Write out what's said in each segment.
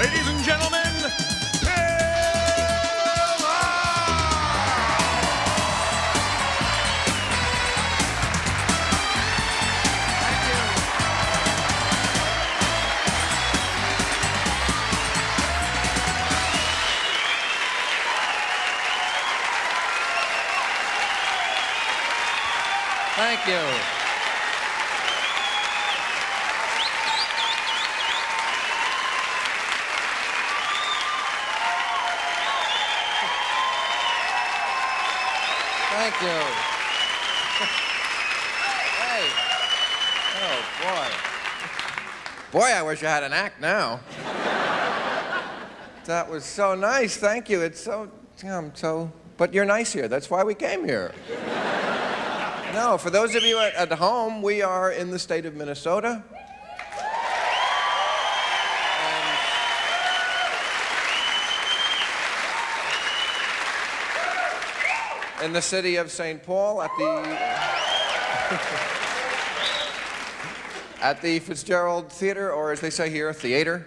Ladies and gentlemen, Bill Maher! Thank you. Thank you. Hey. Oh, boy. Boy, I wish I had an act now. That was so nice. Thank you. It's so... But you're nice here. That's why we came here. No, for those of you at home, we are in the state of Minnesota. In the city of St. Paul at the Fitzgerald Theater, or as they say here, theater.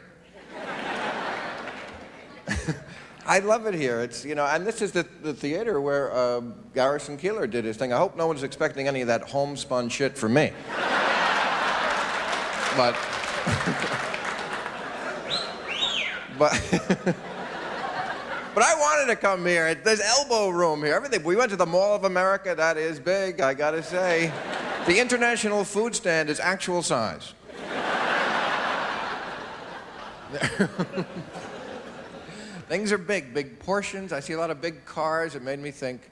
I love it here. It's, and this is the theater where Garrison Keillor did his thing. I hope no one's expecting any of that homespun shit from me. But but I wanted to come here. There's elbow room here. Everything. We went to the Mall of America. That is big, I gotta say. The International Food Stand is actual size. Things are big portions. I see a lot of big cars. It made me think,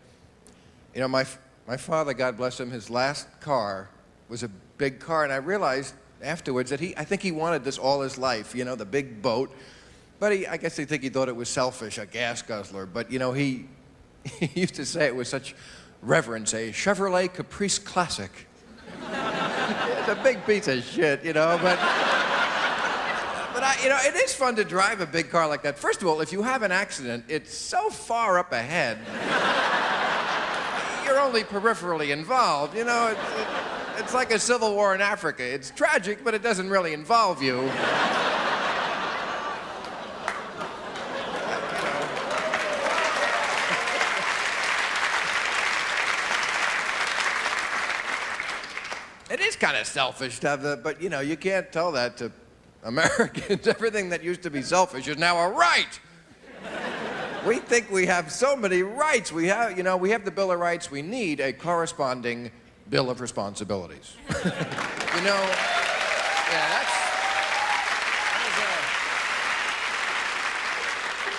my father, God bless him, his last car was a big car, and I realized afterwards that I think he wanted this all his life, the big boat. But I guess he thought it was selfish, a gas guzzler. But, he used to say it with such reverence, a Chevrolet Caprice Classic. It's a big piece of shit, but it is fun to drive a big car like that. First of all, if you have an accident, it's so far up ahead. You're only peripherally involved, It's like a civil war in Africa. It's tragic, but it doesn't really involve you. It is kind of selfish to have but you can't tell that to Americans. Everything that used to be selfish is now a right. We think we have so many rights. We have the Bill of Rights. We need a corresponding Bill of Responsibilities.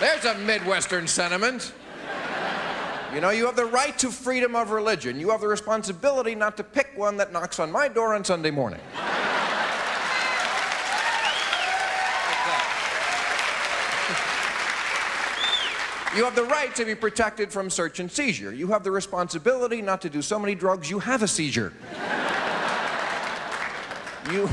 There's a Midwestern sentiment. You have the right to freedom of religion. You have the responsibility not to pick one that knocks on my door on Sunday morning. You have the right to be protected from search and seizure. You have the responsibility not to do so many drugs you have a seizure. You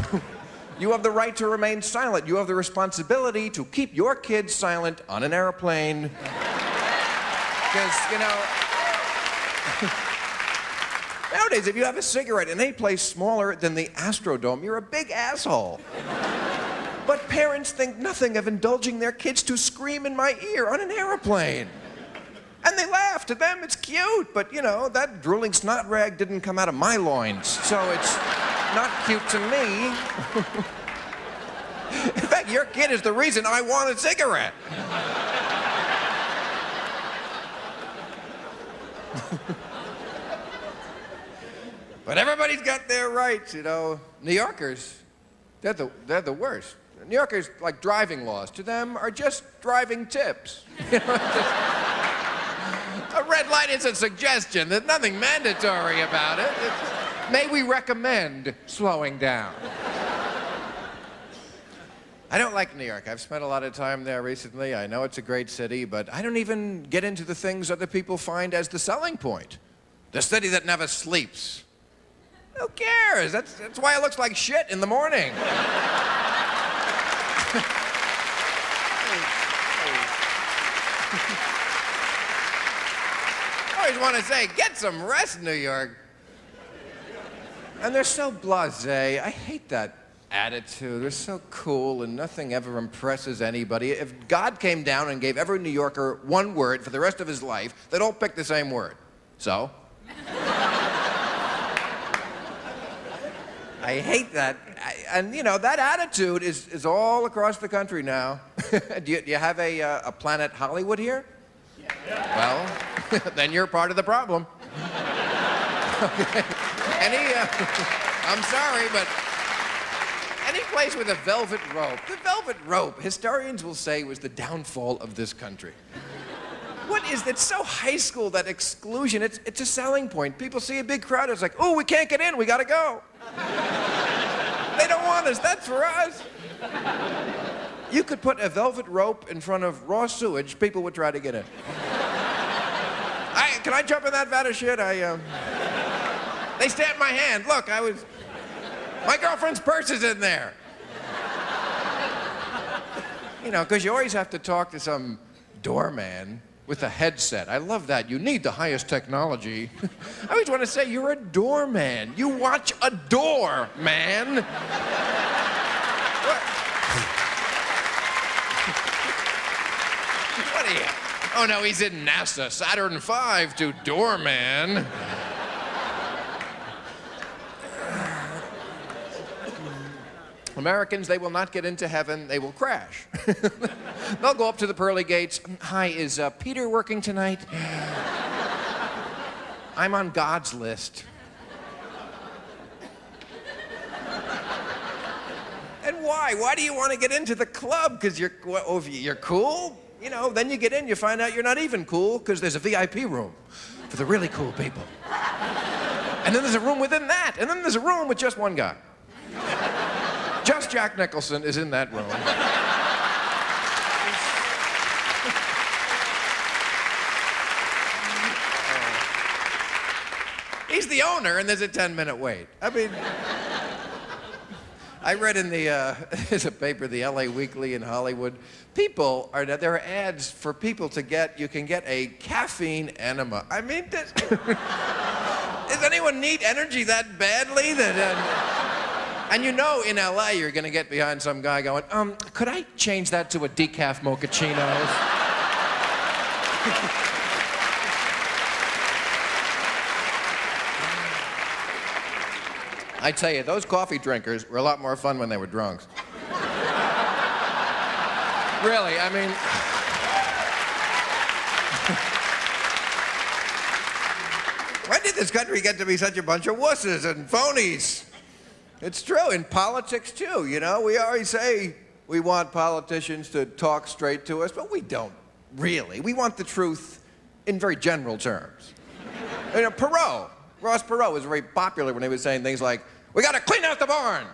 have the right to remain silent. You have the responsibility to keep your kids silent on an airplane. Because, nowadays, if you have a cigarette in any place smaller than the Astrodome, you're a big asshole. But parents think nothing of indulging their kids to scream in my ear on an airplane. And they laugh. To them, it's cute. But, that drooling snot rag didn't come out of my loins. So it's not cute to me. In fact, your kid is the reason I want a cigarette. But everybody's got their rights, New Yorkers, they're the worst. New Yorkers, like driving laws, to them are just driving tips. A red light is a suggestion. There's nothing mandatory about it. May we recommend slowing down? I don't like New York. I've spent a lot of time there recently. I know it's a great city, but I don't even get into the things other people find as the selling point. The city that never sleeps. Who cares? That's why it looks like shit in the morning. I always want to say, get some rest, New York. And they're so blasé. I hate that attitude. They're so cool and nothing ever impresses anybody. If God came down and gave every New Yorker one word for the rest of his life, they'd all pick the same word. So? I hate that. And, you know, that attitude is all across the country now. Do you have a Planet Hollywood here? Yeah. Well, then you're part of the problem. Okay. I'm sorry, but any place with a velvet rope, the velvet rope, historians will say, was the downfall of this country. What is, it's so high school, that exclusion. It's a selling point. People see a big crowd, it's like, oh, we can't get in, we gotta go. They don't want us, that's for us. You could put a velvet rope in front of raw sewage, people would try to get in. Can I jump in that vat of shit? They stabbed my hand. Look, my girlfriend's purse is in there. You know, because you always have to talk to some doorman with a headset. I love that. You need the highest technology. I always want to say, you're a doorman. You watch a door, man. What are you? Oh, no, he's in NASA, Saturn V to doorman. Americans, they will not get into heaven, they will crash. They'll go up to the pearly gates. Hi, is Peter working tonight? I'm on God's list. And why? Why do you want to get into the club? Because you're cool? You know, then you get in, you find out you're not even cool because there's a VIP room for the really cool people. And then there's a room within that. And then there's a room with just one guy. Just Jack Nicholson is in that room. He's the owner, and there's a 10-minute wait. I mean, I read in there's a paper, the LA Weekly in Hollywood, there are ads for people you can get a caffeine enema. I mean, does anyone need energy that badly? And you know in LA you're gonna get behind some guy going, could I change that to a decaf mochaccino? I tell you, those coffee drinkers were a lot more fun when they were drunks. Really, I mean... When did this country get to be such a bunch of wusses and phonies? It's true, in politics too, you know? We always say we want politicians to talk straight to us, but we don't really. We want the truth in very general terms. You know, Ross Perot was very popular when he was saying things like, we gotta clean out the barn.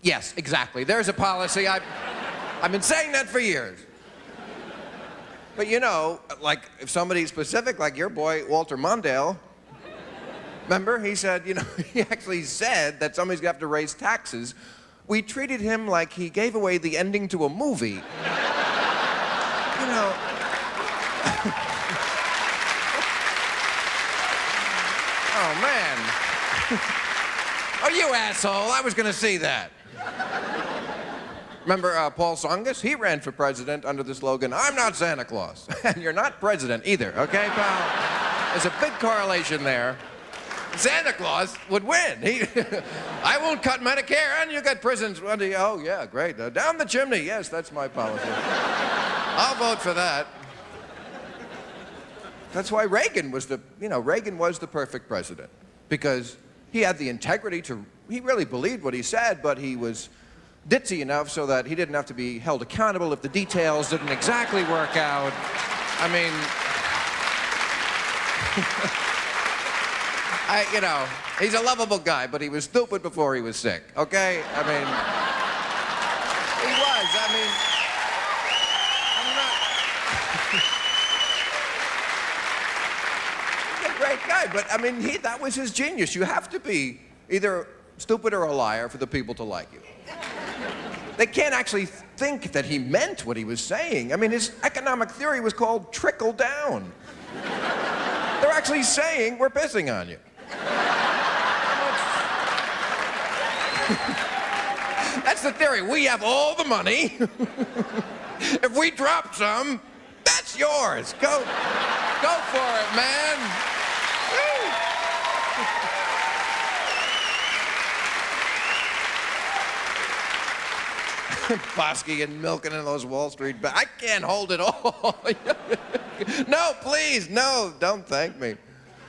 Yes, exactly, there's a policy. I've been saying that for years. But you know, like if somebody specific, like your boy, Walter Mondale, remember, he said, you know, he actually said that somebody's gonna have to raise taxes. We treated him like he gave away the ending to a movie. You know. Oh, man. Oh, you asshole, I was gonna see that. Remember Paul Tsongas? He ran for president under the slogan, I'm not Santa Claus. And you're not president either, okay, pal? There's a big correlation there. Santa Claus would win. I won't cut Medicare, and you get prisons. Oh, yeah, great. Down the chimney. Yes, that's my policy. I'll vote for that. That's why Reagan was the perfect president. Because he had the integrity he really believed what he said, but he was ditzy enough so that he didn't have to be held accountable if the details didn't exactly work out. I mean... you know, he's a lovable guy, but he was stupid before he was sick, okay? I mean, he was. I mean, he's a great guy, but I mean, that was his genius. You have to be either stupid or a liar for the people to like you. They can't actually think that he meant what he was saying. I mean, his economic theory was called trickle down. They're actually saying, we're pissing on you. That's the theory. We have all the money. If we drop some, that's yours. Go for it, man. Woo. Bosky and milking in those Wall Street I can't hold it all. No, please, no, don't thank me.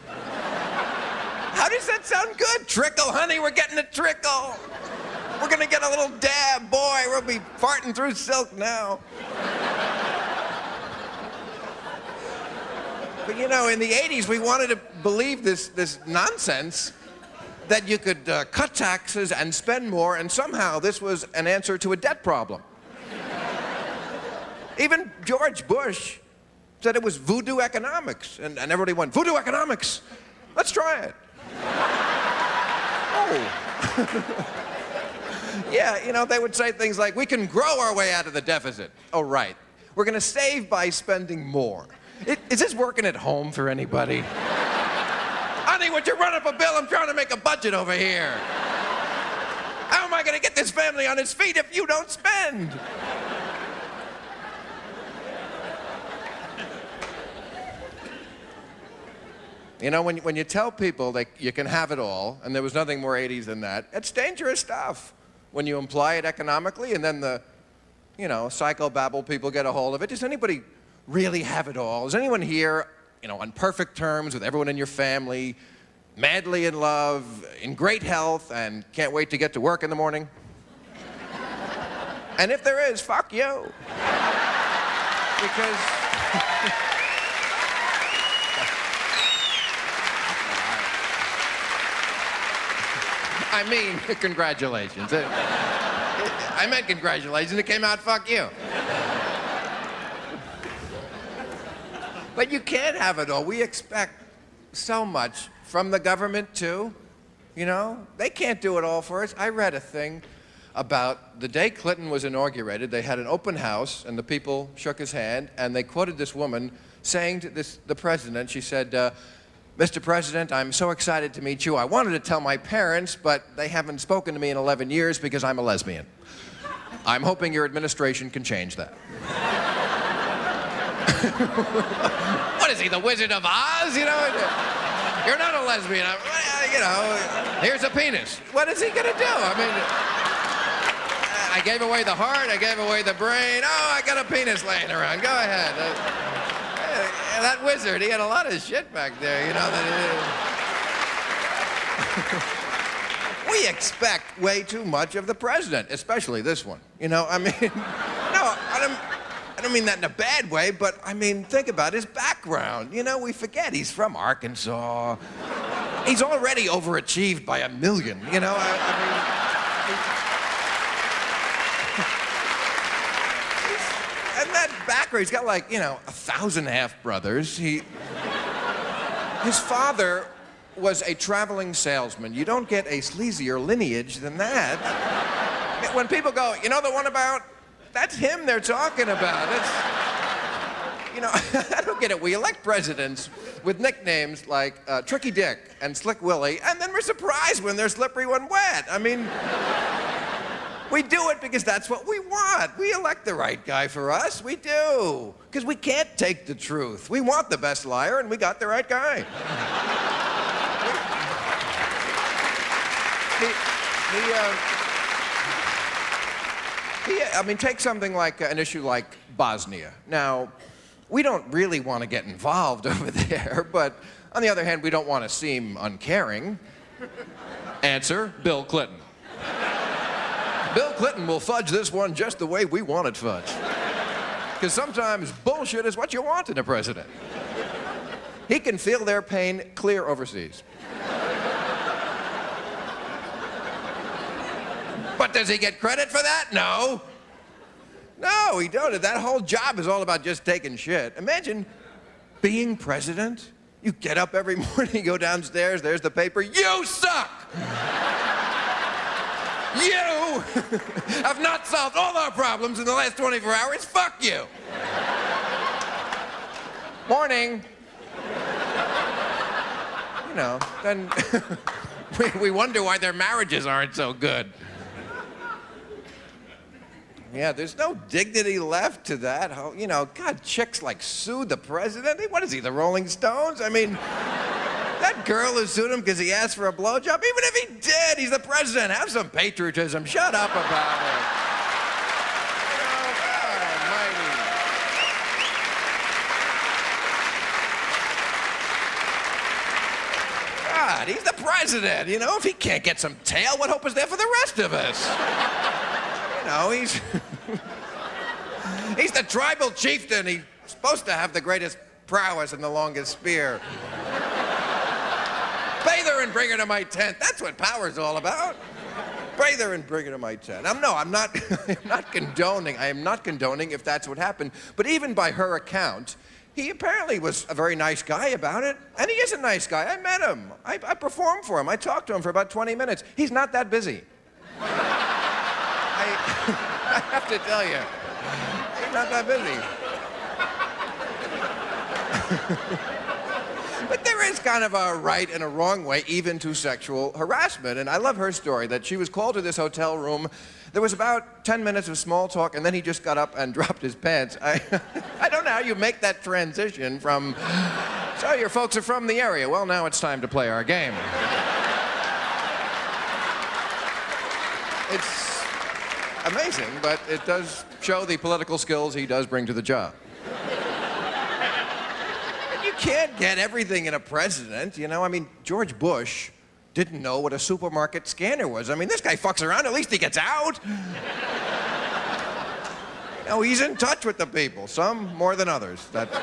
How does that sound good? Trickle, honey, we're getting a trickle. We're gonna get a little dab, boy, we'll be farting through silk now. But you know, in the 80s, we wanted to believe this nonsense that you could cut taxes and spend more, and somehow this was an answer to a debt problem. Even George Bush said it was voodoo economics, and everybody went, voodoo economics, let's try it. Oh. Yeah, you know, they would say things like, we can grow our way out of the deficit. Oh, right. We're gonna save by spending more. Is this working at home for anybody? Honey, would you run up a bill? I'm trying to make a budget over here. How am I going to get this family on its feet if you don't spend? You know, when you tell people that you can have it all, and there was nothing more 80s than that, it's dangerous stuff. When you imply it economically, and then the, you know, psychobabble people get a hold of it. Does anybody really have it all? Is anyone here, you know, on perfect terms with everyone in your family, madly in love, in great health, and can't wait to get to work in the morning? And if there is, fuck you. Because... I mean, congratulations. I meant congratulations. It came out, fuck you. But you can't have it all. We expect so much from the government, too. You know, they can't do it all for us. I read a thing about the day Clinton was inaugurated. They had an open house, and the people shook his hand, and they quoted this woman saying to the president, she said, Mr. President, I'm so excited to meet you. I wanted to tell my parents, but they haven't spoken to me in 11 years because I'm a lesbian. I'm hoping your administration can change that. What is he, the Wizard of Oz? You know, you're not a lesbian. You know, here's a penis. What is he gonna do? I mean, I gave away the heart, I gave away the brain. Oh, I got a penis laying around. Go ahead. That wizard, he had a lot of shit back there, you know, that we expect way too much of the president, especially this one. You know, I mean, no, I don't mean that in a bad way, but I mean, think about his background. You know, we forget he's from Arkansas. He's already overachieved by 1 million, you know, I mean... And that background, he's got like, you know, 1,000 half-brothers. His father was a traveling salesman. You don't get a sleazier lineage than that. When people go, you know the one about, that's him they're talking about. It's, you know, I don't get it. We elect presidents with nicknames like Tricky Dick and Slick Willie, and then we're surprised when they're slippery when wet. I mean... We do it because that's what we want. We elect the right guy for us. We do. Because we can't take the truth. We want the best liar, and we got the right guy. I mean, take something like an issue like Bosnia. Now, we don't really want to get involved over there, but on the other hand, we don't want to seem uncaring. Answer, Bill Clinton. Bill Clinton will fudge this one just the way we want it fudged. Because sometimes bullshit is what you want in a president. He can feel their pain clear overseas. But does he get credit for that? No. No, he don't. That whole job is all about just taking shit. Imagine being president. You get up every morning, you go downstairs, there's the paper, you suck! You have not solved all our problems in the last 24 hours. Fuck you. Morning. You know, then we wonder why their marriages aren't so good. Yeah, there's no dignity left to that. How, you know, God, chicks like sue the president. What is he, the Rolling Stones? I mean, that girl who sued him because he asked for a blowjob. Even if he did, he's the president. Have some patriotism. Shut up about it. Oh, God almighty. God, he's the president. You know, if he can't get some tail, what hope is there for the rest of us? You know, he's the tribal chieftain. He's supposed to have the greatest prowess and the longest spear. Bathe her and bring her to my tent. That's what power's all about. Bathe her and bring her to my tent. I'm not condoning. I am not condoning if that's what happened. But even by her account, he apparently was a very nice guy about it. And he is a nice guy. I met him. I performed for him. I talked to him for about 20 minutes. He's not that busy. I have to tell you, he's not that busy. But there is kind of a right and a wrong way even to sexual harassment. And I love her story that she was called to this hotel room. There was about 10 minutes of small talk, and then he just got up and dropped his pants. I don't know how you make that transition from, so your folks are from the area. Well, now it's time to play our game. It's amazing, but it does show the political skills he does bring to the job. And you can't get everything in a president, you know? I mean, George Bush didn't know what a supermarket scanner was. I mean, this guy fucks around, at least he gets out. You know, he's in touch with the people, some more than others. But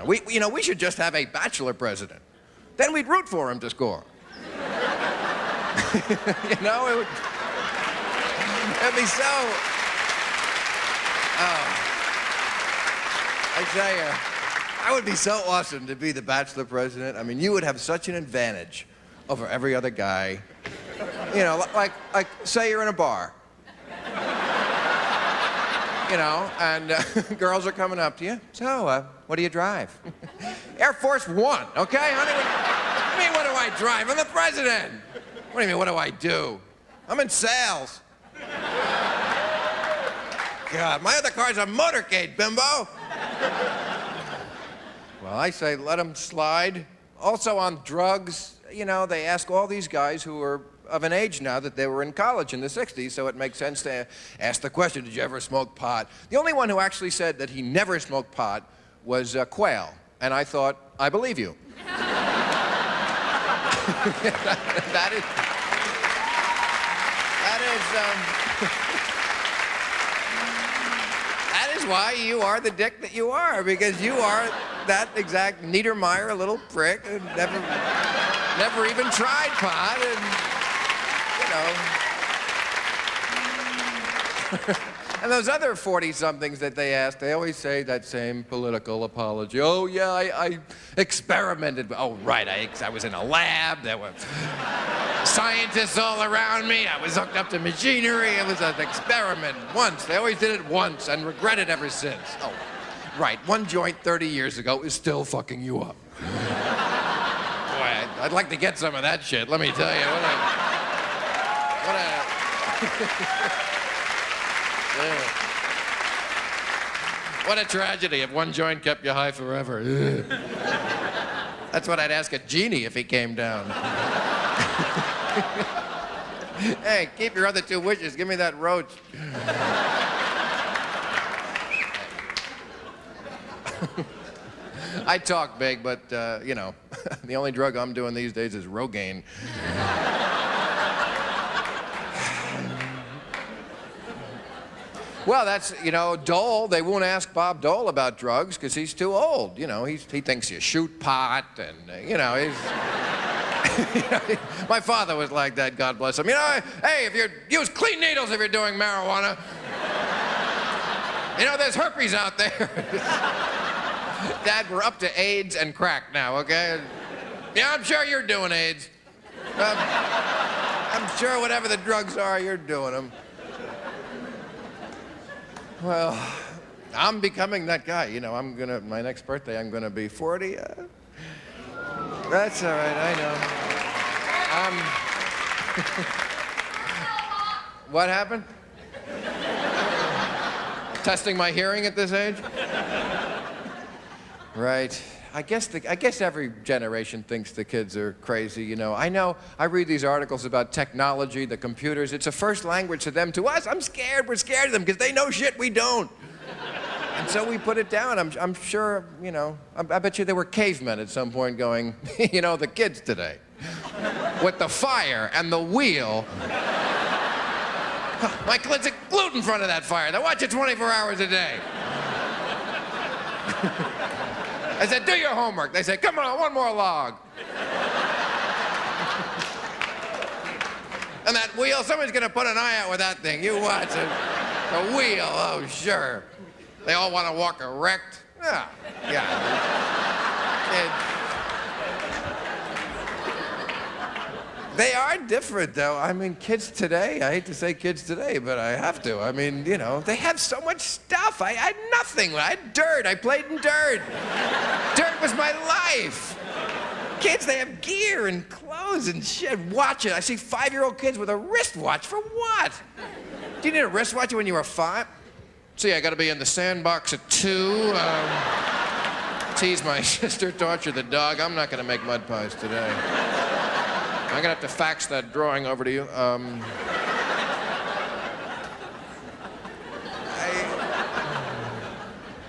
we should just have a bachelor president. Then we'd root for him to score. You know, it'd be so... I tell you, I would be so awesome to be the bachelor president. I mean, you would have such an advantage over every other guy. You know, like say you're in a bar. You know, and girls are coming up to you. So, what do you drive? Air Force One, okay, honey? I mean, what do I drive? I'm the president. What do you mean, what do I do? I'm in sales. God, my other car's a motorcade, bimbo. Well, I say let them slide. Also on drugs, you know, they ask all these guys who are of an age now that they were in college in the 60s, so it makes sense to ask the question, did you ever smoke pot? The only one who actually said that he never smoked pot was Quail, and I thought, I believe you. That is why you are the dick that you are, because you are that exact Niedermeyer little prick who never even tried pot, and you know. And those other 40-somethings that they ask, they always say that same political apology. Oh, yeah, I experimented. Oh, right, I was in a lab. There were scientists all around me. I was hooked up to machinery. It was an experiment once. They always did it once and regret it ever since. Oh, right, one joint 30 years ago is still fucking you up. Boy, I'd like to get some of that shit, let me tell you. What a tragedy if one joint kept you high forever. That's what I'd ask a genie if he came down. Hey, keep your other two wishes. Give me that roach. I talk big, but, you know, the only drug I'm doing these days is Rogaine. Well, that's, you know, Dole, they won't ask Bob Dole about drugs because he's too old. You know, he thinks you shoot pot and, you know, he's... My father was like that, God bless him. You know, hey, use clean needles if you're doing marijuana. You know, there's herpes out there. Dad, we're up to AIDS and crack now, okay? Yeah, I'm sure you're doing AIDS. I'm sure whatever the drugs are, you're doing them. Well, I'm becoming that guy. You know, my next birthday, I'm gonna be 40. That's all right, I know. What happened? Testing my hearing at this age? Right. I guess every generation thinks the kids are crazy, you know. I read these articles about technology, the computers. It's a first language to them. To us, I'm scared. We're scared of them because they know shit we don't. And so we put it down. I'm sure, you know, I bet you there were cavemen at some point going, you know, the kids today, with the fire and the wheel. My kids are glued in front of that fire. They watch it 24 hours a day. I said, do your homework. They said, come on, one more log. And that wheel, somebody's gonna put an eye out with that thing. You watch it. The wheel, oh, sure. They all want to walk erect. Yeah. They are different, though. I mean, kids today, I hate to say kids today, but I have to. I mean, you know, they have so much stuff. I had nothing. I had dirt. I played in dirt. Dirt was my life. Kids, they have gear and clothes and shit. Watch it. I see 5-year-old kids with a wristwatch. For what? Do you need a wristwatch when you were 5? See, I got to be in the sandbox at 2. Tease my sister, torture the dog. I'm not going to make mud pies today. I'm gonna have to fax that drawing over to you.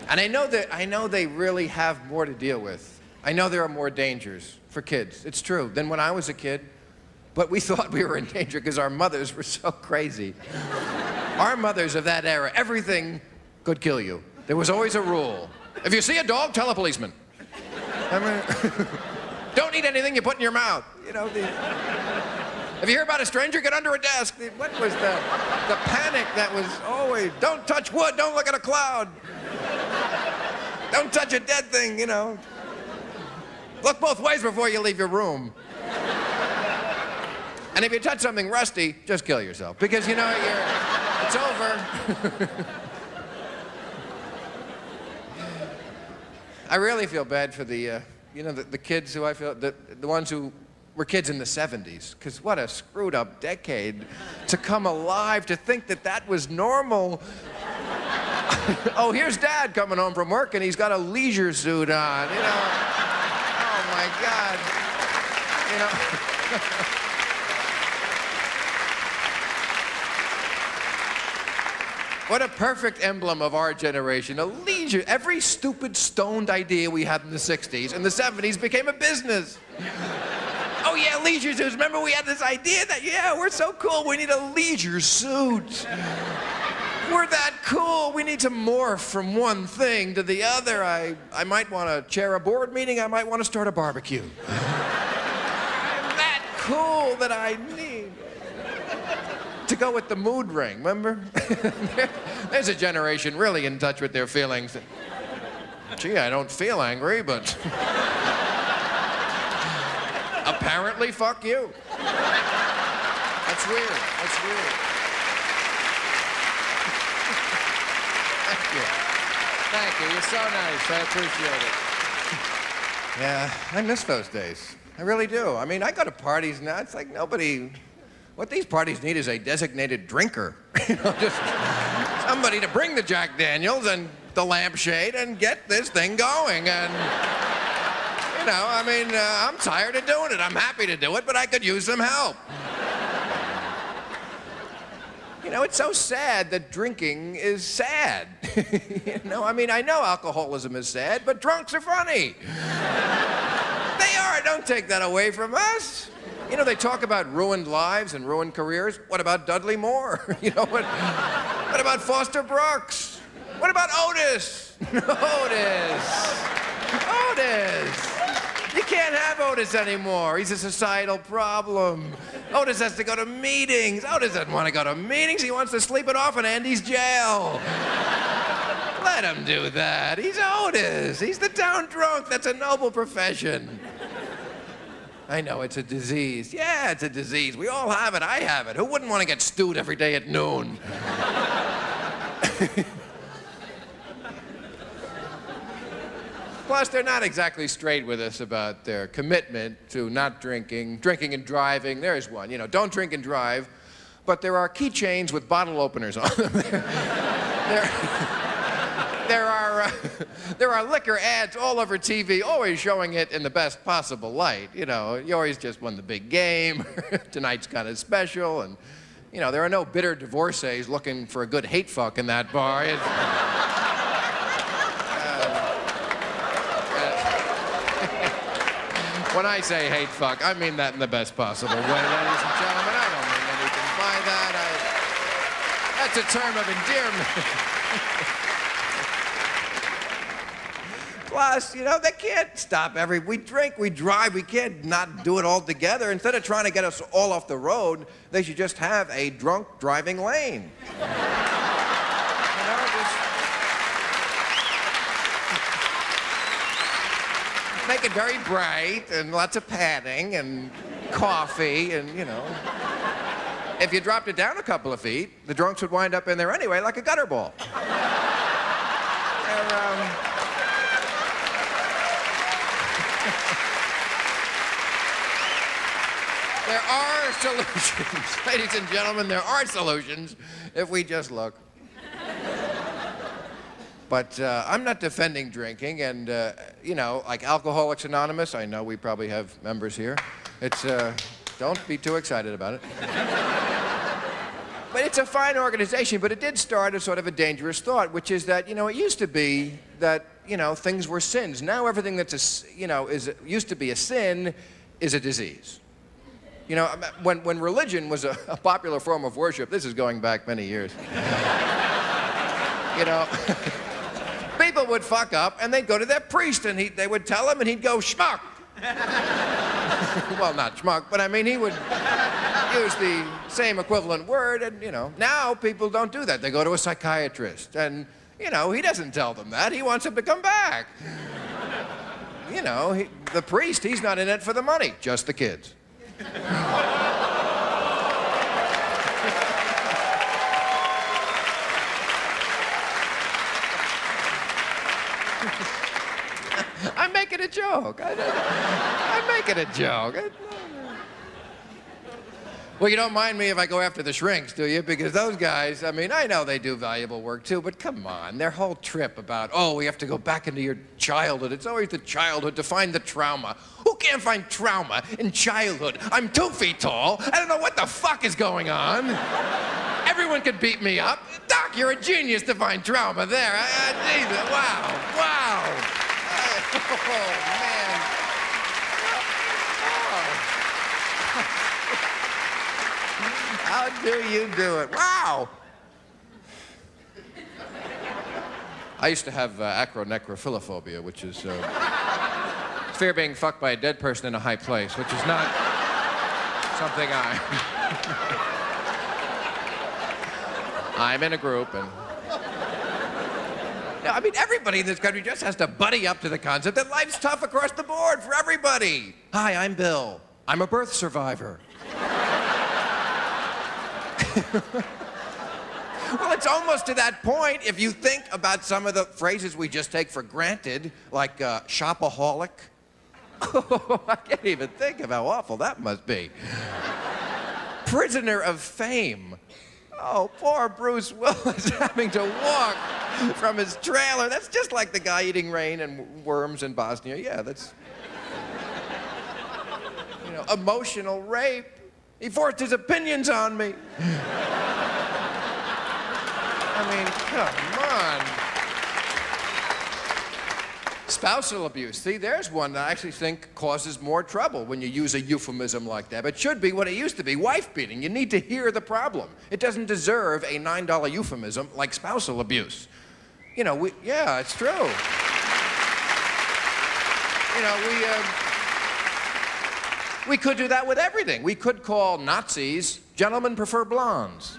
And I know they really have more to deal with. I know there are more dangers for kids. It's true than when I was a kid, but we thought we were in danger because our mothers were so crazy. Our mothers of that era, everything could kill you. There was always a rule. If you see a dog, tell a policeman. I mean. Don't eat anything you put in your mouth. You know, if you hear about a stranger, get under a desk. What was that? The panic that was always, don't touch wood, don't look at a cloud. Don't touch a dead thing, you know. Look both ways before you leave your room. And if you touch something rusty, just kill yourself. Because, you know, it's over. I really feel bad for the kids who I feel, the ones who were kids in the 70s, because what a screwed up decade to come alive, to think that that was normal. Oh, here's Dad coming home from work and he's got a leisure suit on, you know. Oh my God, you know. What a perfect emblem of our generation, a leisure. Every stupid, stoned idea we had in the 60s and the 70s became a business. Oh yeah, leisure suits. Remember we had this idea that, yeah, we're so cool, we need a leisure suit. We're that cool, we need to morph from one thing to the other. I might want to chair a board meeting, I might want to start a barbecue. I'm that cool that I need to go with the mood ring, remember? There's a generation really in touch with their feelings. Gee, I don't feel angry, but apparently, fuck you. That's weird. That's weird. Thank you. Thank you. You're so nice. I appreciate it. Yeah, I miss those days. I really do. I mean, I go to parties now. It's like nobody. What these parties need is a designated drinker. You know, just somebody to bring the Jack Daniels and the lampshade and get this thing going. And, you know, I mean, I'm tired of doing it. I'm happy to do it, but I could use some help. You know, it's so sad that drinking is sad. You know, I mean, I know alcoholism is sad, but drunks are funny. They are. Don't take that away from us. You know, they talk about ruined lives and ruined careers. What about Dudley Moore? You know, what about Foster Brooks? What about Otis? Otis. You can't have Otis anymore. He's a societal problem. Otis has to go to meetings. Otis doesn't want to go to meetings. He wants to sleep it off in Andy's jail. Let him do that. He's Otis. He's the town drunk. That's a noble profession. I know, it's a disease. Yeah, it's a disease. We all have it. I have it. Who wouldn't want to get stewed every day at noon? Plus, they're not exactly straight with us about their commitment to not drinking, drinking and driving. There's one, you know, don't drink and drive. but there are keychains with bottle openers on them. There, there are liquor ads all over TV, always showing it in the best possible light. You know, you always just won the big game. Tonight's kind of special, and you know, there are no bitter divorcees looking for a good hate fuck in that bar. When I say hate fuck, I mean that in the best possible way, ladies and gentlemen. I don't mean anything by that. That's a term of endearment. Plus, you know, they can't stop we drink, we drive, we can't not do it all together. Instead of trying to get us all off the road, they should just have a drunk driving lane. You know, just make it very bright and lots of padding and coffee and, you know. If you dropped it down a couple of feet, the drunks would wind up in there anyway like a gutter ball. There are solutions. Ladies and gentlemen, there are solutions if we just look. But I'm not defending drinking, and, you know, like Alcoholics Anonymous, I know we probably have members here. It's, don't be too excited about it. But it's a fine organization, but it did start as sort of a dangerous thought, which is that, you know, it used to be that, you know, things were sins. Now everything that's, used to be a sin is a disease. You know, when religion was a popular form of worship, this is going back many years. You know, people would fuck up and they'd go to their priest and they would tell him and he'd go, schmuck. Well, not schmuck, but I mean, he would use the same equivalent word and, you know. Now people don't do that. They go to a psychiatrist and, you know, he doesn't tell them that. He wants them to come back. You know, the priest, he's not in it for the money, just the kids. I'm making a joke. I'm making a joke. Well, you don't mind me if I go after the shrinks, do you? Because those guys, I mean, I know they do valuable work too, but come on, their whole trip about, oh, we have to go back into your childhood. It's always the childhood to find the trauma. Who can't find trauma in childhood? I'm 2 feet tall. I don't know what the fuck is going on. Everyone could beat me up. Doc, you're a genius to find trauma there. Jesus, wow, wow. Oh, man. How do you do it? Wow! I used to have acronecrophilophobia, which is fear being fucked by a dead person in a high place, which is not something I'm in a group and... Yeah, I mean, everybody in this country just has to buddy up to the concept that life's tough across the board for everybody. Hi, I'm Bill. I'm a birth survivor. Well, it's almost to that point if you think about some of the phrases we just take for granted, like shopaholic. Oh, I can't even think of how awful that must be. Prisoner of fame. Oh, poor Bruce Willis having to walk from his trailer. That's just like the guy eating rain and worms in Bosnia. Yeah, that's... You know, emotional rape. He forced his opinions on me. I mean, come on. Spousal abuse. See, there's one that I actually think causes more trouble when you use a euphemism like that. It should be what it used to be, wife beating. You need to hear the problem. It doesn't deserve a $9 euphemism like spousal abuse. You know, yeah, it's true. You know, we could do that with everything. We could call Nazis, gentlemen prefer blondes.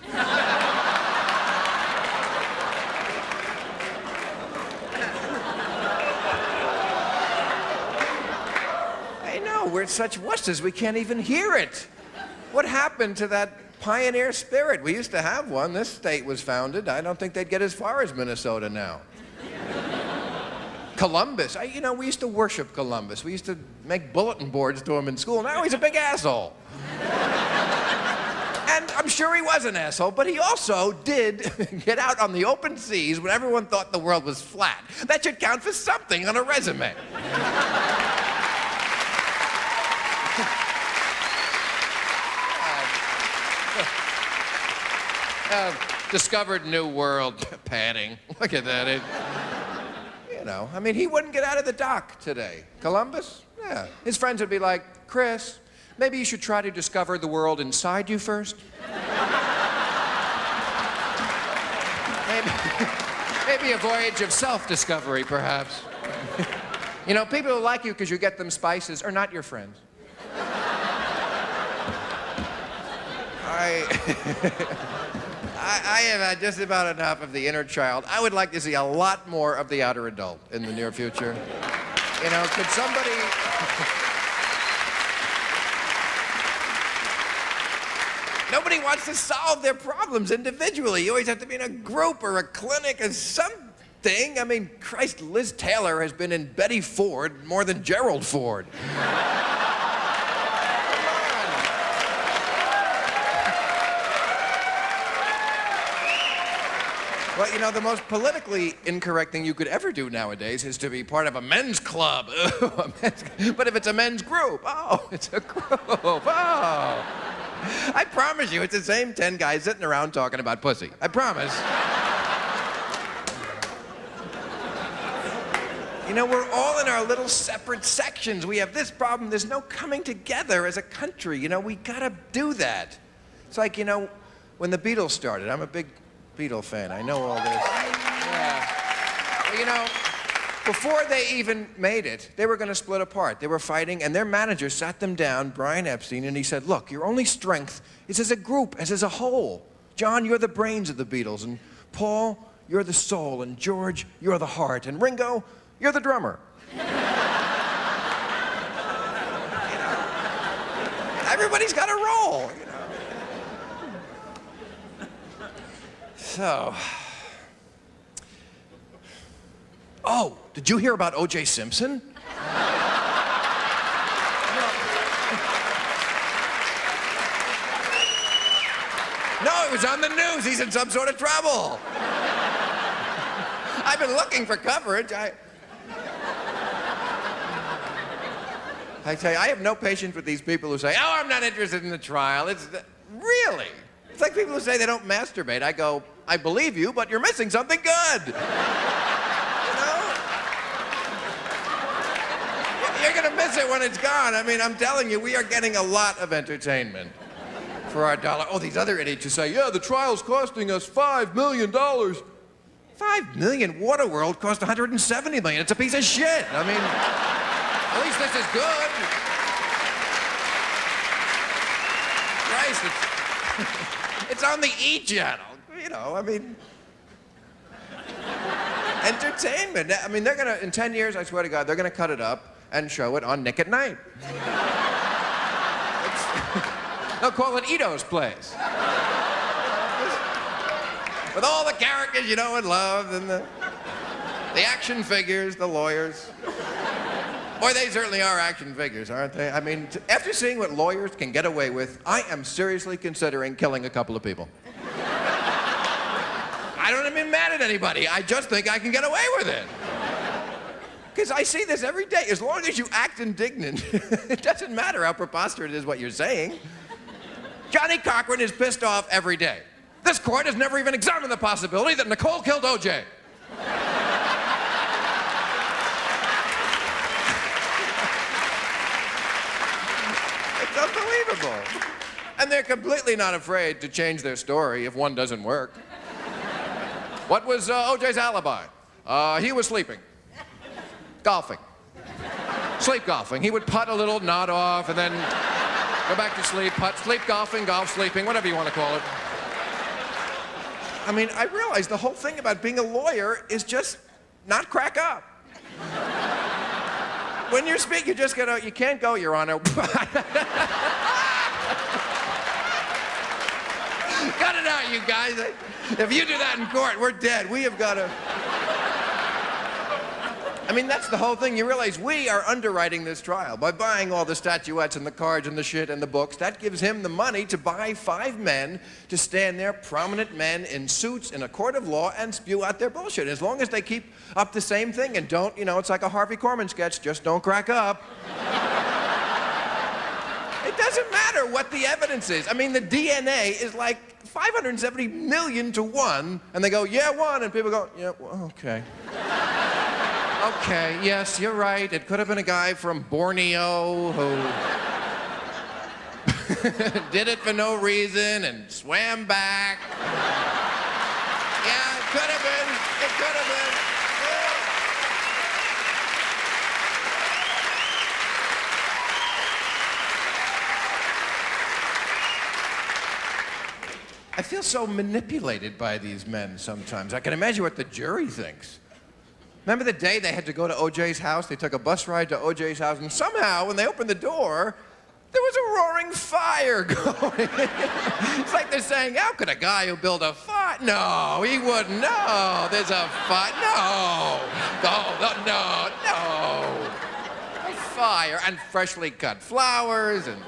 I know, we're such wusses, we can't even hear it. What happened to that pioneer spirit? We used to have one. This state was founded. I don't think they'd get as far as Minnesota now. Columbus. You know, we used to worship Columbus. We used to make bulletin boards to him in school. Now he's a big asshole. And I'm I'm sure he was an asshole, but he also did get out on the open seas when everyone thought the world was flat. That should count for something on a resume. Discovered new world. Padding. Look at that. You know, I mean, he wouldn't get out of the dock today. Columbus? Yeah. His friends would be like, Chris, maybe you should try to discover the world inside you first. Maybe a voyage of self-discovery, perhaps. You know, people who like you because you get them spices are not your friends. I have had just about enough of the inner child. I would like to see a lot more of the outer adult in the near future. You know, could somebody... Nobody wants to solve their problems individually. You always have to be in a group or a clinic or something. I mean, Christ, Liz Taylor has been in Betty Ford more than Gerald Ford. Well, you know, the most politically incorrect thing you could ever do nowadays is to be part of a men's club. But if it's a men's group, oh, it's a group, oh. I promise you, it's the same 10 guys sitting around talking about pussy. I promise. You know, we're all in our little separate sections. We have this problem. There's no coming together as a country. You know, we gotta do that. It's like, you know, when the Beatles started. I'm a big Beatle fan. I know all this. Yeah. Well, you know, before they even made it, they were going to split apart. They were fighting, and their manager sat them down, Brian Epstein, and he said, look, your only strength is as a group, as a whole. John, you're the brains of the Beatles, and Paul, you're the soul, and George, you're the heart, and Ringo, you're the drummer. You know, everybody's got a role, you know. So, oh, did you hear about O.J. Simpson? No, it was on the news. He's in some sort of trouble. I've been looking for coverage. I tell you, I have no patience with these people who say, oh, I'm not interested in the trial. Really? It's like people who say they don't masturbate. I go, I believe you, but you're missing something good. You know? You're gonna miss it when it's gone. I mean, I'm telling you, we are getting a lot of entertainment for our dollar. Oh, these other idiots who say, yeah, the trial's costing us $5 million. $5 million? Waterworld cost $170 million. It's a piece of shit. I mean, at least this is good. Christ, it's on the E! Channel. You know, I mean, entertainment. I mean, they're gonna, in 10 years, I swear to God, they're gonna cut it up and show it on Nick at Night. They'll call it Ito's Place. With all the characters you know and love, and the action figures, the lawyers. Boy, they certainly are action figures, aren't they? I mean, after seeing what lawyers can get away with, I am seriously considering killing a couple of people. I don't even mad at anybody. I just think I can get away with it. Because I see this every day. As long as you act indignant, it doesn't matter how preposterous it is what you're saying. Johnny Cochran is pissed off every day. This court has never even examined the possibility that Nicole killed O.J. It's unbelievable. And they're completely not afraid to change their story if one doesn't work. What was O.J.'s alibi? He was sleeping. Golfing. Sleep golfing. He would putt a little, nod off, and then go back to sleep, putt, sleep golfing, golf sleeping, whatever you want to call it. I mean, I realize the whole thing about being a lawyer is just not crack up. When you're speaking, you just gotta, you can't go, Your Honor. Cut it out, you guys. If you do that in court, we're dead. We have got to... I mean, that's the whole thing. You realize we are underwriting this trial by buying all the statuettes and the cards and the shit and the books. That gives him the money to buy 5 men to stand there, prominent men in suits in a court of law, and spew out their bullshit. As long as they keep up the same thing and don't, it's like a Harvey Korman sketch, just don't crack up. It doesn't matter what the evidence is. I mean, the DNA is like 570 million to 1, and they go, yeah, 1, and people go, yeah, well, okay. Okay, yes, you're right. It could have been a guy from Borneo who did it for no reason and swam back. Yeah, it could have been. It could have been. I feel so manipulated by these men sometimes. I can imagine what the jury thinks. Remember the day they had to go to O.J.'s house? They took a bus ride to O.J.'s house, and somehow, when they opened the door, there was a roaring fire going. It's like they're saying, how could a guy who built a fire? No, he wouldn't. No, there's a fire. No. No. A fire. And freshly cut flowers, and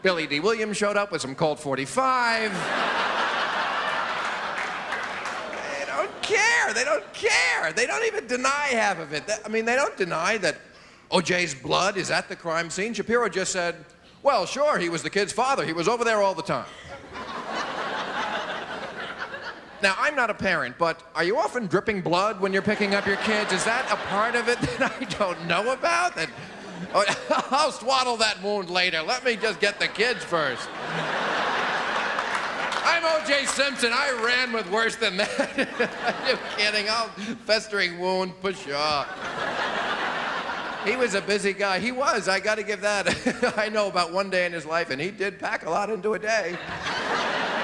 Billy D. Williams showed up with some Colt 45. They don't care. They don't even deny half of it. I mean, they don't deny that O.J.'s blood is at the crime scene. Shapiro just said, well, sure, he was the kid's father. He was over there all the time. Now, I'm not a parent, but are you often dripping blood when you're picking up your kids? Is that a part of it that I don't know about? I'll swaddle that wound later. Let me just get the kids first. I'm O.J. Simpson. I ran with worse than that. Are you kidding? Festering wound, push off. He was a busy guy. He was. I got to give that. I know about one day in his life, and he did pack a lot into a day.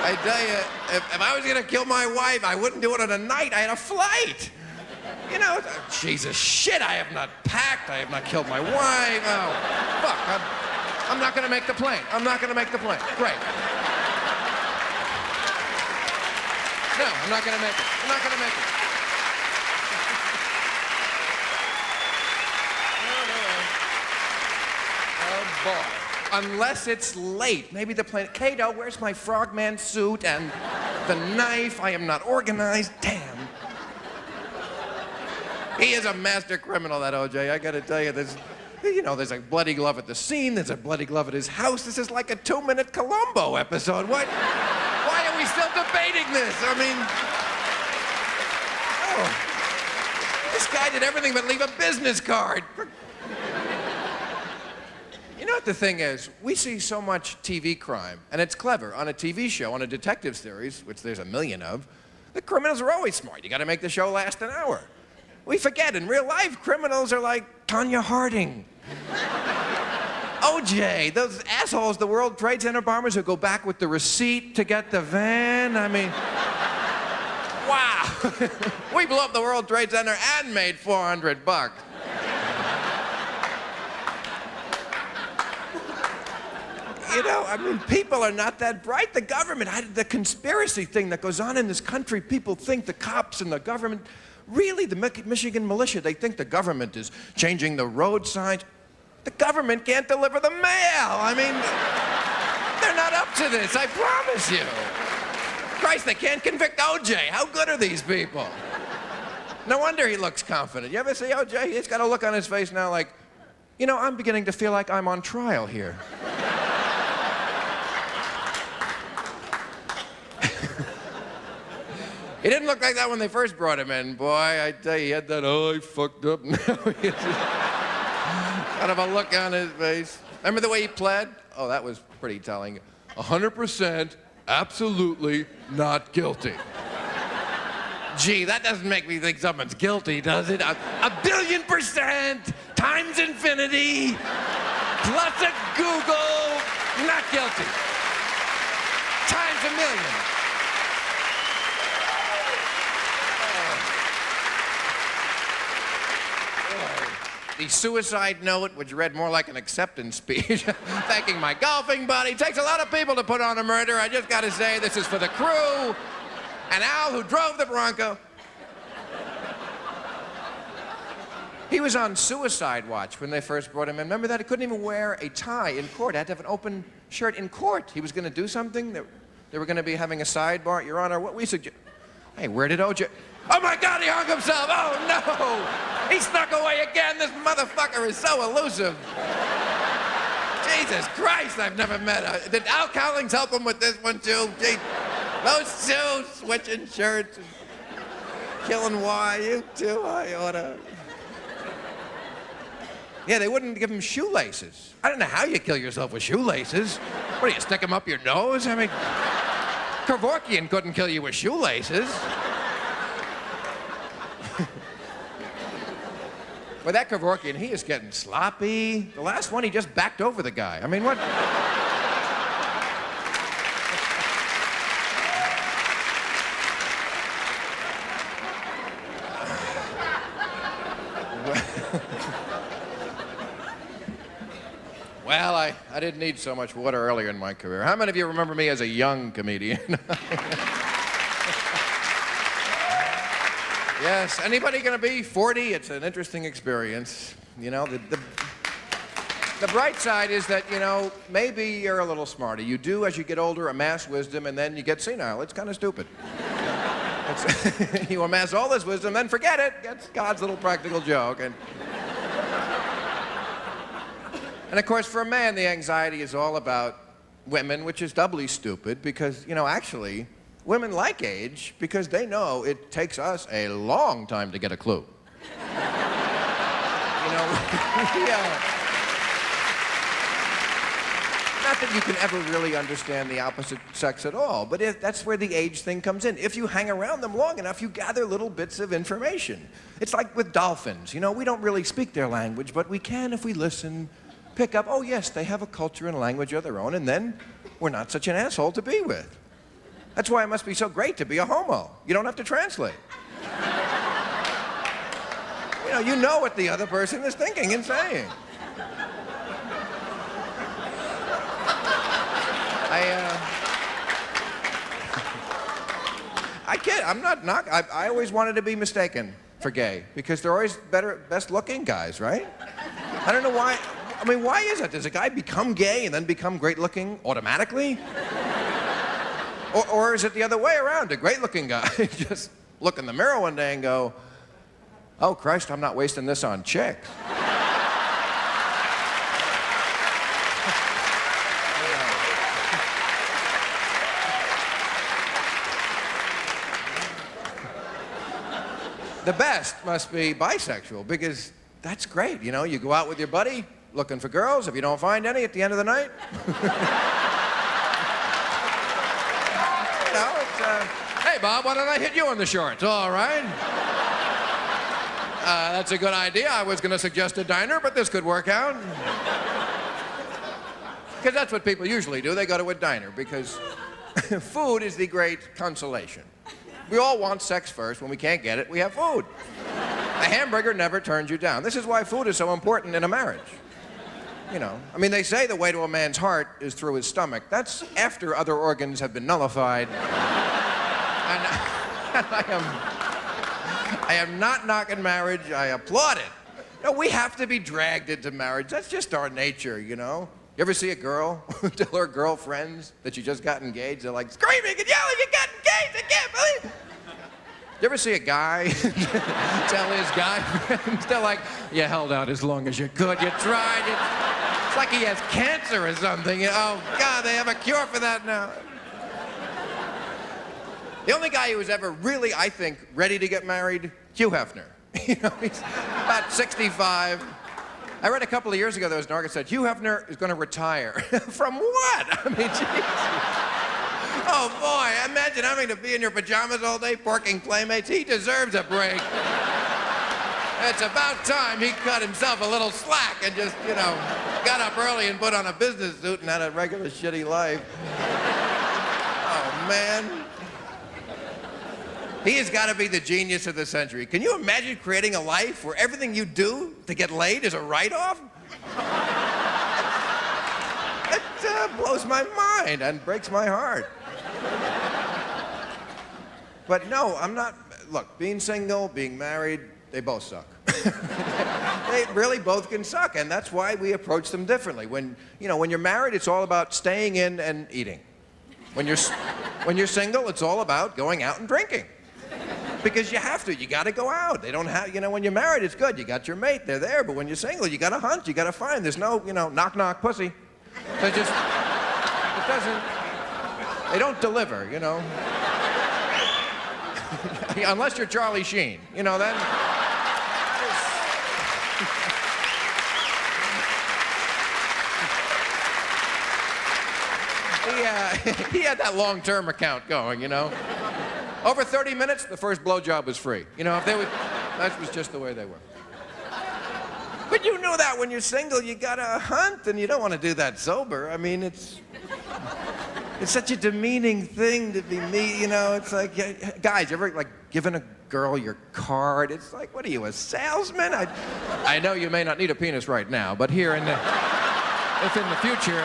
I tell you, if I was going to kill my wife, I wouldn't do it on a night. I had a flight. Jesus, shit, I have not packed. I have not killed my wife. Oh, fuck. I'm not going to make the plane. I'm not going to make the plane. Great. No, I'm not going to make it. I'm not going to make it. Oh, boy. Unless it's late. Maybe the plane... Cato, where's my frogman suit and the knife? I am not organized. Damn. He is a master criminal, that O.J. I got to tell you, there's a bloody glove at the scene. There's a bloody glove at his house. This is like a 2-minute Columbo episode. What? Why are we still debating this? I mean, this guy did everything but leave a business card. You know what the thing is? We see so much TV crime, and it's clever. On a TV show, on a detective series, which there's a million of, the criminals are always smart. You got to make the show last an hour. We forget, in real life, criminals are like Tonya Harding. O.J., those assholes, the World Trade Center bombers who go back with the receipt to get the van. I mean, wow. We blew up the World Trade Center and made $400. I mean, people are not that bright. The government, the conspiracy thing that goes on in this country, people think the cops and the government, really, the Michigan militia, they think the government is changing the road signs. The government can't deliver the mail. I mean, they're not up to this, I promise you. Christ, they can't convict O.J. How good are these people? No wonder he looks confident. You ever see O.J.? He's got a look on his face now like, I'm beginning to feel like I'm on trial here. He didn't look like that when they first brought him in, boy. I tell you, he had that, I fucked up now. Kind of a look on his face. Remember the way he pled? Oh, that was pretty telling. 100% absolutely not guilty. Gee, that doesn't make me think someone's guilty, does it? A billion% times infinity plus a Google, not guilty. Times a million. The suicide note, which read more like an acceptance speech, thanking my golfing buddy. Takes a lot of people to put on a murder. I just got to say, this is for the crew. And Al, who drove the Bronco. He was on suicide watch when they first brought him in. Remember that? He couldn't even wear a tie in court. He had to have an open shirt in court. He was going to do something. They were going to be having a sidebar. Your Honor, what we suggest... Hey, where did O.J... Oh, my God, he hung himself! Oh, no! He snuck away again! This motherfucker is so elusive! Jesus Christ, I've never met her. Did Al Cowlings help him with this one, too? Gee, those two switching shirts and killing why, you two, I oughta... Yeah, they wouldn't give him shoelaces. I don't know how you kill yourself with shoelaces. What do you, stick them up your nose? I mean, Kevorkian couldn't kill you with shoelaces. Well, that Kevorkian, he is getting sloppy. The last one, he just backed over the guy. I mean, what? Well, I didn't need so much water earlier in my career. How many of you remember me as a young comedian? Yes, anybody gonna be 40? It's an interesting experience. You know, the bright side is that, you know, maybe you're a little smarter. You do, as you get older, amass wisdom, and then you get senile. It's kind of stupid. You amass all this wisdom, then forget it. That's God's little practical joke. And of course, for a man, the anxiety is all about women, which is doubly stupid because, you know, actually, women like age because they know it takes us a long time to get a clue. You know, not that you can ever really understand the opposite sex at all, but that's where the age thing comes in. If you hang around them long enough, you gather little bits of information. It's like with dolphins. You know, we don't really speak their language, but we can, if we listen, pick up, oh yes, they have a culture and language of their own, and then we're not such an asshole to be with. That's why it must be so great to be a homo. You don't have to translate. You know what the other person is thinking and saying. I kid, I'm not I always wanted to be mistaken for gay because they're always best looking guys, right? I don't know why. I mean, why is that? Does a guy become gay and then become great looking automatically? Or is it the other way around? A great-looking guy just look in the mirror one day and go, oh, Christ, I'm not wasting this on chicks. The best must be bisexual because that's great. You know, you go out with your buddy looking for girls. If you don't find any at the end of the night, hey, Bob, why don't I hit you on the shorts? All right. That's a good idea. I was going to suggest a diner, but this could work out. Because that's what people usually do. They go to a diner because food is the great consolation. We all want sex first. When we can't get it, we have food. A hamburger never turns you down. This is why food is so important in a marriage. You know, I mean, they say the way to a man's heart is through his stomach. That's after other organs have been nullified. And I am not knocking marriage. I applaud it. No, we have to be dragged into marriage. That's just our nature, you know? You ever see a girl tell her girlfriends that she just got engaged? They're like screaming and yelling, you got engaged, I can't believe it. You ever see a guy tell his guy friends? They're like, you held out as long as you could. You tried. It's like he has cancer or something. Oh, God, they have a cure for that now. The only guy who was ever really, I think, ready to get married, Hugh Hefner. You know, he's about 65. I read a couple of years ago there was an article that said, Hugh Hefner is going to retire. From what? I mean, geez. Oh, boy, imagine having to be in your pajamas all day porking Playmates. He deserves a break. It's about time he cut himself a little slack and just, you know, got up early and put on a business suit and had a regular shitty life. Oh, man. He has got to be the genius of the century. Can you imagine creating a life where everything you do to get laid is a write-off? It blows my mind and breaks my heart. But no, I'm not. Look, being single, being married, they both suck. They really both can suck, and that's why we approach them differently. When you're married, it's all about staying in and eating. When you're single, it's all about going out and drinking. Because you have to. You got to go out. They don't have, when you're married, it's good. You got your mate. They're there. But when you're single, you got to hunt. You got to find. There's no, knock, knock, pussy. They just, it doesn't, they don't deliver, Unless you're Charlie Sheen, then. He had that long-term account going, Over 30 minutes, the first blowjob was free. If they would, that was just the way they were. But you know that when you're single, you gotta hunt, and you don't want to do that sober. I mean, it's such a demeaning thing to be me, It's like, guys, you ever giving a girl your card? It's like, what are you, a salesman? I know you may not need a penis right now, but here in the, if in the future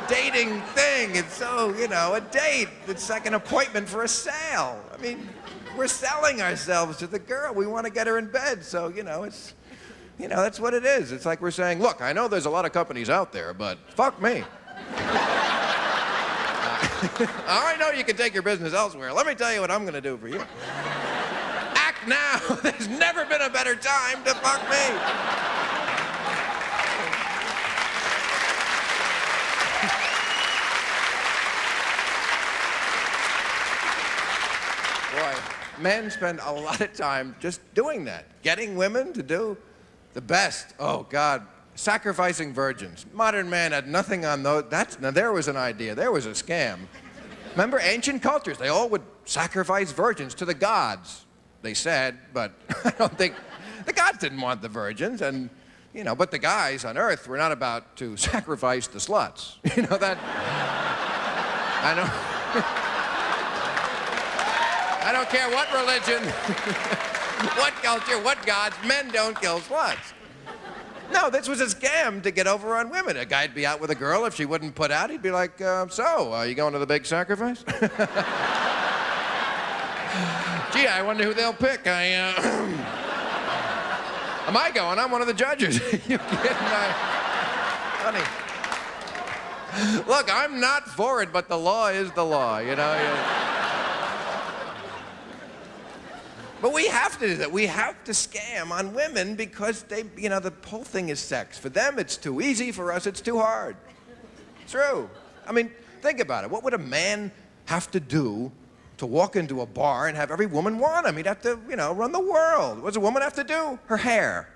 dating thing. It's so, a date. It's like an appointment for a sale. I mean, we're selling ourselves to the girl. We want to get her in bed. So, it's, that's what it is. It's like we're saying, look, I know there's a lot of companies out there, but fuck me. I know you can take your business elsewhere. Let me tell you what I'm going to do for you. Act now. There's never been a better time to fuck me. Boy, men spend a lot of time just doing that, getting women to do the best. Oh, God, sacrificing virgins. Modern man had nothing on those. Now, there was an idea. There was a scam. Remember, ancient cultures, they all would sacrifice virgins to the gods, they said, but I don't think, the gods didn't want the virgins, and, but the guys on Earth were not about to sacrifice the sluts. That, I know. I don't care what religion, what culture, what gods, men don't kill sluts. No, this was a scam to get over on women. A guy'd be out with a girl. If she wouldn't put out, he'd be like, so, you going to the big sacrifice? Gee, I wonder who they'll pick. Am I going? I'm one of the judges. You kidding? Honey. Look, I'm not for it, but the law is the law, But we have to do that. We have to scam on women because they, the whole thing is sex. For them, it's too easy. For us, it's too hard. True. I mean, think about it. What would a man have to do to walk into a bar and have every woman want him? He'd have to, run the world. What does a woman have to do? Her hair.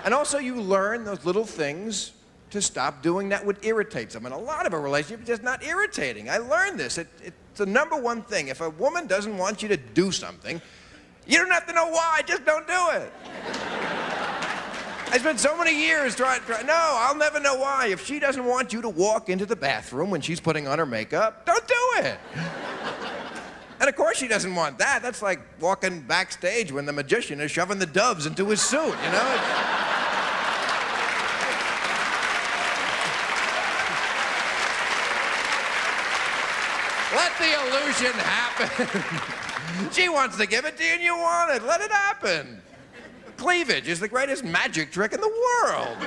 And also, you learn those little things to stop doing that would irritate someone. A lot of a relationship is just not irritating. I learned this. It's the number one thing. If a woman doesn't want you to do something, you don't have to know why, just don't do it. I spent so many years trying. No, I'll never know why. If she doesn't want you to walk into the bathroom when she's putting on her makeup, don't do it. And of course she doesn't want that. That's like walking backstage when the magician is shoving the doves into his suit, Let the illusion happen. She wants to give it to you and you want it. Let it happen. Cleavage is the greatest magic trick in the world.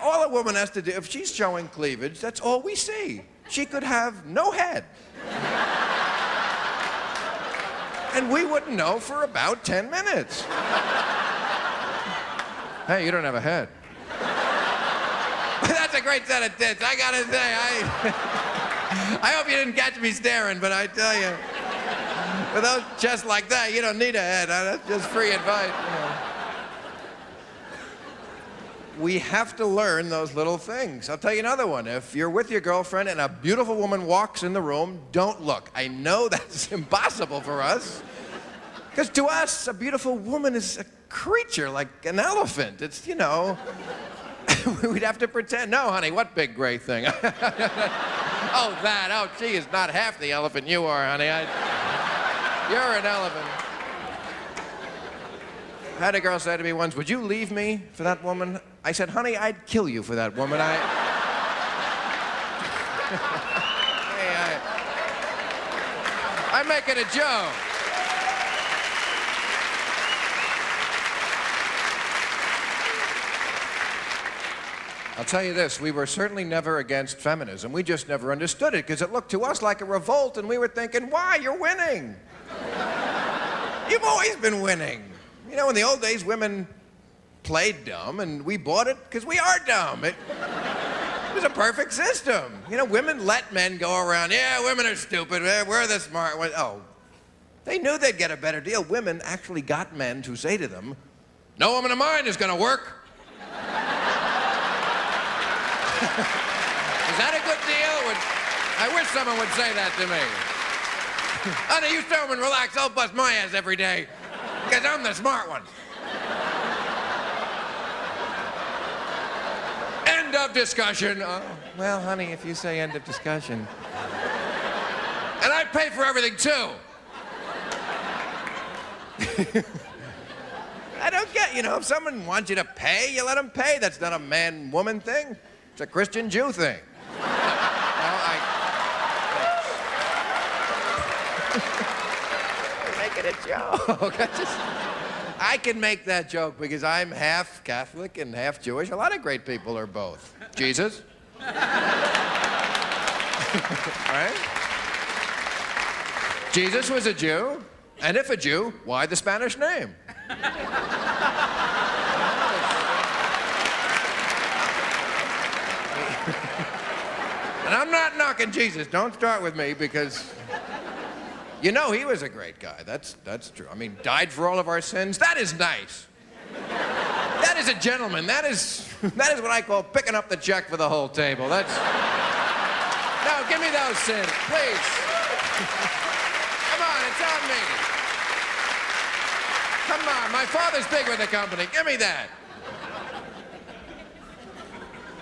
All a woman has to do, if she's showing cleavage, that's all we see. She could have no head. And we wouldn't know for about 10 minutes. Hey, you don't have a head. That's a great set of tits, I gotta say. I hope you didn't catch me staring, but I tell you, with those chests like that, you don't need a head. That's just free advice. We have to learn those little things. I'll tell you another one. If you're with your girlfriend and a beautiful woman walks in the room, don't look. I know that's impossible for us, because to us, a beautiful woman is a creature like an elephant. It's, we'd have to pretend. No, honey, what big gray thing? Oh, that. Oh, she is not half the elephant you are, honey. You're an elephant. I had a girl say to me once, would you leave me for that woman? I said, honey, I'd kill you for that woman. I'm making a joke. I'll tell you this, we were certainly never against feminism. We just never understood it because it looked to us like a revolt and we were thinking, why? You're winning. You've always been winning. You know, in the old days, women played dumb and we bought it because we are dumb. It was a perfect system. You know, women let men go around, yeah, women are stupid, we're the smart ones. Oh, they knew they'd get a better deal. Women actually got men to say to them, no woman of mine is going to work. Is that a good deal? I wish someone would say that to me. Honey, you stay home and relax. I'll bust my ass every day because I'm the smart one. End of discussion. Oh, well, honey, if you say end of discussion. And I pay for everything, too. I don't get, you know, if someone wants you to pay, you let them pay. That's not a man-woman thing. It's a Christian-Jew thing. I'm making a joke. I can make that joke because I'm half Catholic and half Jewish. A lot of great people are both. Jesus. Right? Jesus was a Jew. And if a Jew, why the Spanish name? And I'm not knocking Jesus. Don't start with me because you know he was a great guy. That's true. I mean, died for all of our sins. That is nice. That is a gentleman. That is what I call picking up the check for the whole table. That's no, give me those sins, please. Come on, it's on me. Come on, my father's big with the company. Give me that.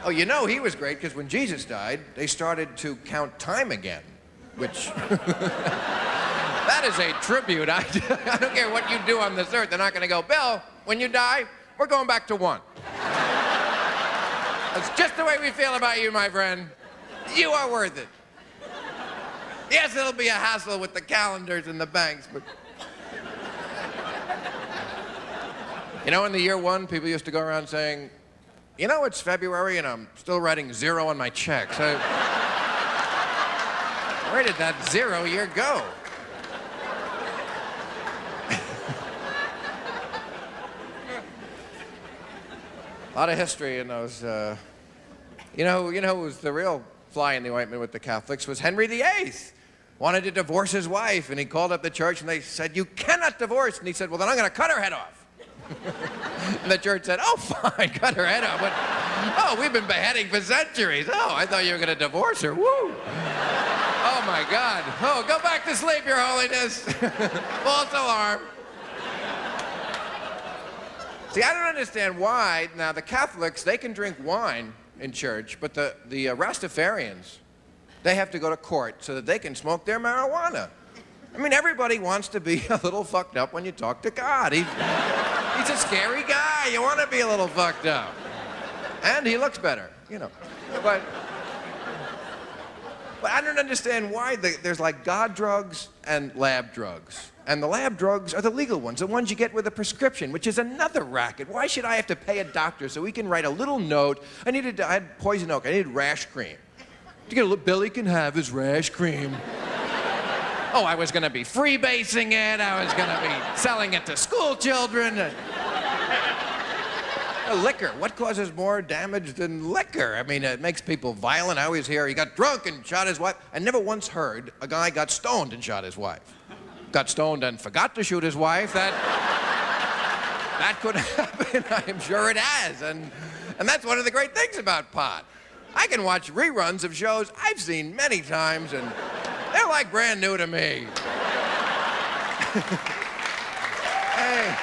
Oh, you know he was great because when Jesus died, they started to count time again, which that is a tribute. I don't care what you do on this earth. They're not going to go, Bill, when you die, we're going back to 1. That's just the way we feel about you, my friend. You are worth it. Yes, it'll be a hassle with the calendars and the banks, but... You know, in the year 1, people used to go around saying, you know, it's February and I'm still writing 0 on my checks. Where did that 0 year go? A lot of history in those, you know who was the real fly in the ointment with the Catholics was Henry VIII. Wanted to divorce his wife, and he called up the church, and they said, you cannot divorce. And he said, well, then I'm going to cut her head off. And the church said, oh, fine, cut her head off. But, oh, we've been beheading for centuries. Oh, I thought you were going to divorce her. Woo. Oh, my God. Oh, go back to sleep, Your Holiness. False alarm. See, I don't understand why. Now, the Catholics, they can drink wine in church, but the Rastafarians, they have to go to court so that they can smoke their marijuana. I mean, everybody wants to be a little fucked up when you talk to God. He's a scary guy. You want to be a little fucked up. And he looks better, you know. But I don't understand why there's like God drugs and lab drugs. And the lab drugs are the legal ones, the ones you get with a prescription, which is another racket. Why should I have to pay a doctor so he can write a little note? I had poison oak. I needed rash cream. To get a little, Billy can have his rash cream. Oh, I was going to be freebasing it. I was going to be selling it to school children. Liquor. What causes more damage than liquor? I mean, it makes people violent. I always hear he got drunk and shot his wife. I never once heard a guy got stoned and shot his wife. Got stoned and forgot to shoot his wife. That could happen. I'm sure it has. And that's one of the great things about pot. I can watch reruns of shows I've seen many times, and they're like brand new to me. Hey.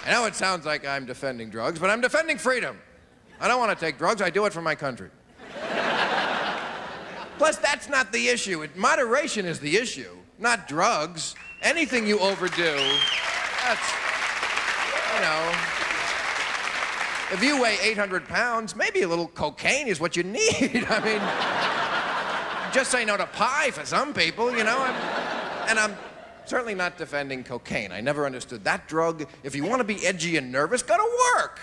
I know it sounds like I'm defending drugs, but I'm defending freedom. I don't want to take drugs. I do it for my country. Plus, that's not the issue. Moderation is the issue, not drugs. Anything you overdo, that's, you know. if you weigh 800 pounds, maybe a little cocaine is what you need. I mean, just say no to pie for some people, you know? And I'm certainly not defending cocaine. I never understood that drug. If you want to be edgy and nervous, go to work.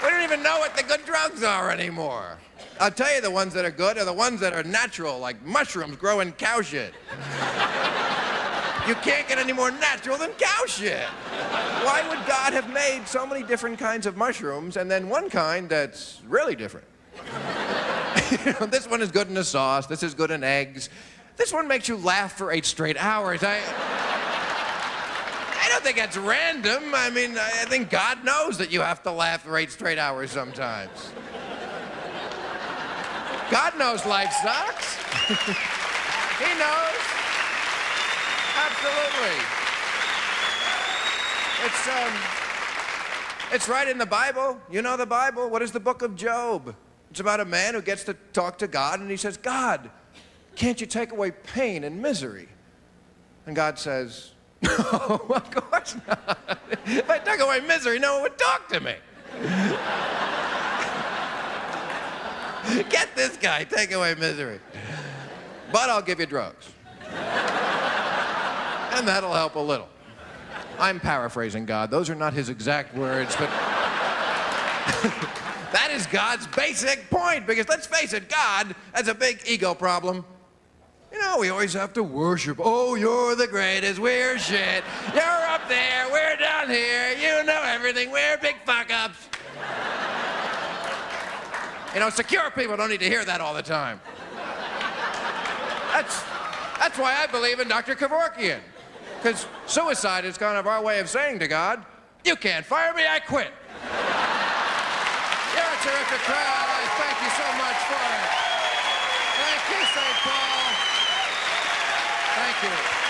We don't even know what the good drugs are anymore. I'll tell you, the ones that are good are the ones that are natural, like mushrooms grow in cow shit. You can't get any more natural than cow shit. Why would God have made so many different kinds of mushrooms and then one kind that's really different? You know, this one is good in a sauce, this is good in eggs. This one makes you laugh for 8 straight hours. I don't think that's random. I mean, I think God knows that you have to laugh for 8 straight hours sometimes. God knows life sucks. He knows. Absolutely. It's right in the Bible. You know the Bible. What is the book of Job? It's about a man who gets to talk to God, and he says, God, can't you take away pain and misery? And God says, no, of course not. If I took away misery, no one would talk to me. Get this guy, take away misery. But I'll give you drugs. And that'll help a little. I'm paraphrasing God. Those are not his exact words, but that is God's basic point, because let's face it, God has a big ego problem. You know, we always have to worship. Oh, you're the greatest, we're shit. You're up there, we're down here. You know everything, we're big fuck-ups. You know, secure people don't need to hear that all the time. That's why I believe in Dr. Kevorkian. Because suicide is kind of our way of saying to God, you can't fire me, I quit. You're a terrific crowd. I thank you so much for it. Thank you, St. Paul. Thank you.